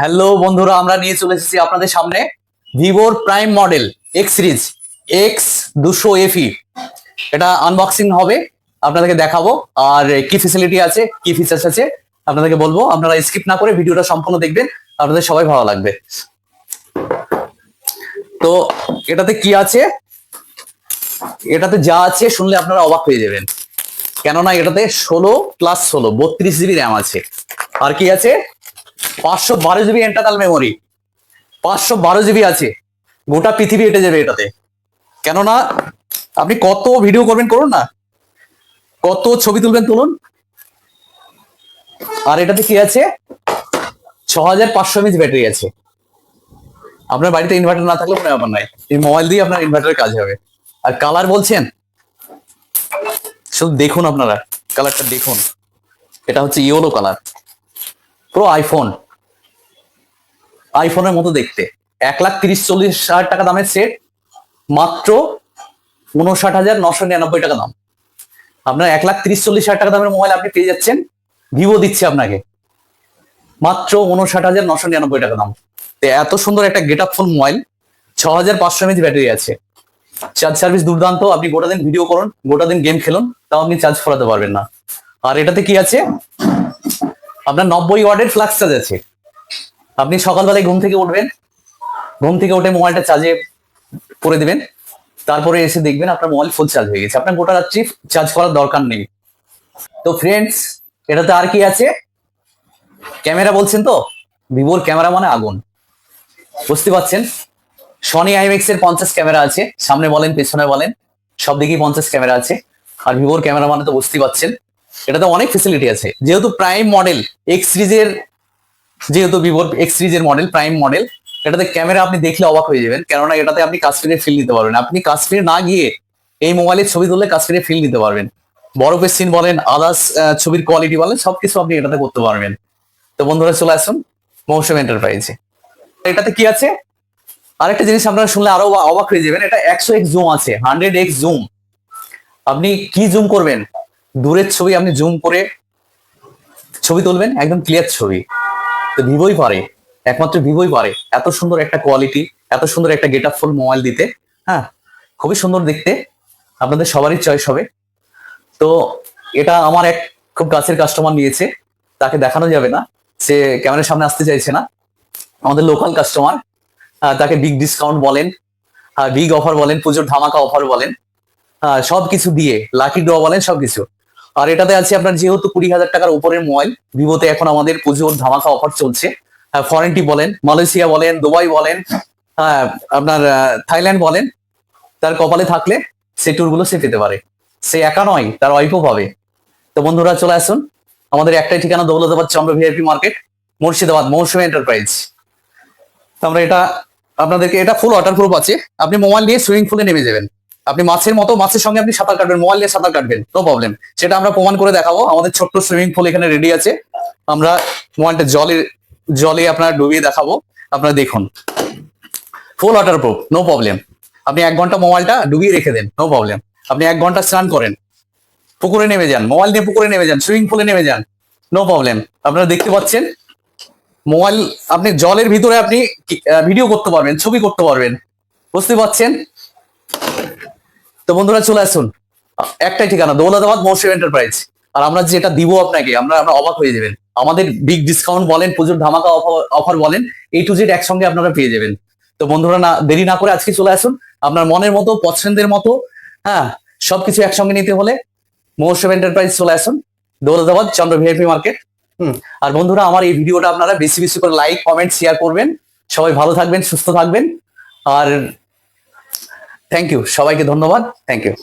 Hello বন্ধুরা, আমরা নিয়ে চলে এসেছি আপনাদের সামনে ভিভোর prime model x series X200 FE। এটা আনবক্সিং হবে, আপনাদেরকে দেখাবো আর কি ফেসিলিটি আছে, কি ফিচার্স আছে আপনাদেরকে বলবো। আপনারা স্কিপ না করে ভিডিওটা সম্পূর্ণ দেখবেন, আপনাদের সবাই ভালো লাগবে। তো এটাতে কি আছে, এটাতে যা আছে শুনলে আপনারা অবাক হয়ে যাবেন, কেননা এটাতে 16+16 32 GB র্যাম আছে। আর কি আছে, 512 GB ইন্টারনাল মেমোরি, 512 GB আছে। গোটা পৃথিবী হেঁটে যাবে এটাতে, কেননা আপনি কত ভিডিও করবেন করুন না, কত ছবি তুলবেন তুলুন। আর এটাতে কি আছে, 6500 mAh ব্যাটারি আছে। আপনার বাড়িতে ইনভার্টার না থাকলে কোনো ব্যাপার নাই, এই মোবাইল দিয়ে আপনার ইনভার্টারের কাজ হবে। আর কালার বলছেন, শুধু দেখুন, আপনারা কালারটা দেখুন, এটা হচ্ছে ইয়েলো কালার, পুরো আইফোনের মতো দেখতে। 1,30,40,000 টাকা দামের সেট, মাত্র 59,999 টাকা দাম। আপনার 1,30,40,000 টাকা দামের মোবাইল আপনি পেয়ে যাচ্ছেন, ভিভো দিচ্ছে আপনাকে মাত্র 59,999 টাকা দাম। এত সুন্দর একটা get up phone mobile, 6500 mAh battery আছে, চার্জ সার্ভিস দুর্দান্ত। আপনি গোটা দিন ভিডিও করুন, গোটা দিন গেম খেলুন, তাও আপনি চার্জ ফোরাতে পারবেন না। আর এটাতে কি আছে, আপনার 90 ওয়াটের ফ্লাক্স চার্জ আছে। আপনি সকালবেলায় ঘুম থেকে উঠবেন, ঘুম থেকে উঠে মোবাইলটা চার্জে করে দিবেন, তারপরে এসে দেখবেন আপনার মোবাইল ফুল চার্জ হয়ে গেছে, আপনার গোটা রাত্রি চার্জ করার দরকার নেই। তো ফ্রেন্ডস, এটাতে আর কি আছে, ক্যামেরা বলছেন তো, ভিভোর ক্যামেরা মানে আগুন, বুঝতে পারছেন। সনি IMX এর 50 ক্যামেরা আছে, সামনে বলেন পেছনে বলেন সব দিকেই 50 ক্যামেরা আছে। আর ভিভোর ক্যামেরা মানে তো বুঝতেই পারছেন, এটাতে অনেক ফেসিলিটি আছে। যেহেতু প্রাইম মডেল এক্স সিরিজের, যেহেতু ভিভোর এক্স সিরিজের মডেল প্রাইম মডেল, এটাতে ক্যামেরা আপনি দেখলে অবাক হয়ে যাবেন, কেননা এটাতে আপনি কাশ্মীরের ফিল নিতে পারবেন। আপনি কাশ্মীর না গিয়ে এই মোবাইলের ছবি তুললে কাশ্মীরের ফিল নিতে পারবেন। বরফের সিন বলেন, আদার্স ছবির কোয়ালিটি বলেন, সবকিছু আপনি এটাতে করতে পারবেন। তো বন্ধুরা চলে আসুন মৌসুম এন্টারপ্রাইজে। এটাতে কি আছে, আরেকটা জিনিস আপনারা শুনলে আরো অবাক হয়ে যাবেন, এটা 100x জুম আছে, 100x জুম। আপনি কি জুম করবেন, দূরের ছবি আপনি জুম করে ছবি তুলবেন, একদম ক্লিয়ার ছবি। তো ভিভোই পারে, একমাত্র ভিভোই পারে এত সুন্দর একটা কোয়ালিটি, এত সুন্দর একটা গেট আপ ফুল মোবাইল দিতে। হ্যাঁ, খুবই সুন্দর দেখতে, আপনাদের সবারই চয়েস হবে। তো এটা আমার এক খুব কাছের কাস্টমার নিয়েছে, তাকে দেখানো যাবে না, সে ক্যামেরার সামনে আসতে চাইছে না। আমাদের লোকাল কাস্টমার, তাকে বিগ ডিসকাউন্ট বলেন, বিগ অফার বলেন, পুজোর ধামাকা অফার বলেন, সবকিছু দিয়ে লাকি ড্র বলেন, সবকিছু। আর এটাতে আছে আপনার যেহেতু 20,000 টাকার উপরের মোবাইল, ভিভোতে এখন আমাদের পুজোর ধামাকা অফার চলছে। ফরেনটি বলেন, মালয়েশিয়া বলেন, দুবাই বলেন, আপনার থাইল্যান্ড বলেন, তার কপালে থাকলে সে ট্যুরগুলো সে পেতে পারে। সে একা নয়, তার ওয়াইফও পাবে। তো বন্ধুরা চলে আসুন, আমাদের একটাই ঠিকানা, দৌলতাবাদ চন্দ্র ভিআইপি মার্কেট, মুর্শিদাবাদ, মৌসুমী এন্টারপ্রাইজ। আমরা এটা আপনাদেরকে, এটা ফুল ওয়াটারপ্রুফ আছে, আপনি মোবাইল নিয়ে সুইমিং পুলে নেমে যাবেন, আপনি মাছের মতো, মাছের সঙ্গে আপনি সাঁতার কাটবেন, মোবাইল নিয়ে সাঁতার কাটবেন, নো প্রবলেম। সেটা আমরা প্রমাণ করে দেখাবো, আমাদের ছোট্ট সুইমিং পুল এখানে রেডি আছে। আমরা মোবাইলটা জলে আপনার ডুবিয়ে দেখাবো, আপনারা দেখুন, ফুল ওয়াটারপ্রুফ, নো প্রবলেম। আপনি 1 ঘন্টা মোবাইলটা ডুবিয়ে রেখে দেন, নো প্রবলেম। আপনি 1 ঘন্টা স্নান করেন, পুকুরে নেমে যান, মোবাইল নিয়ে পুকুরে নেমে যান, সুইমিং পুলে নেমে যান, নো প্রবলেম। আপনারা দেখতে পাচ্ছেন মোবাইল, আপনি জলের ভিতরে আপনি ভিডিও করতে পারবেন, ছবি করতে পারবেন, বুঝতে পারছেন। তো বন্ধুরা চলে আসুন, একটাই ঠিকানা, দৌলতাবাদ মৌসুমী এন্টারপ্রাইজ। আর আমরা যেটা দিব আপনাকে, আমরা অবাক হয়ে যাবেন। আমাদের বিগ ডিসকাউন্ট বলেন, পুজোর ধামাকা অফার বলেন, A to Z একসঙ্গে আপনারা পেয়ে যাবেন। তো বন্ধুরা না দেরি না করে আজকে চলে আসুন, আপনার মনের মতো, পছন্দের মতো, হ্যাঁ, সবকিছু একসঙ্গে নিতে হলে মৌসুমী এন্টারপ্রাইজ চলে আসুন, দৌলতাবাদ চন্দ্র ভিআইপি মার্কেট। আর বন্ধুরা, আমার এই ভিডিওটা আপনারা বেশি বেশি করে লাইক, কমেন্ট, শেয়ার করবেন। সবাই ভালো থাকবেন, সুস্থ থাকবেন। আর থ্যাংক ইউ, সবাইকে ধন্যবাদ, থ্যাংক ইউ।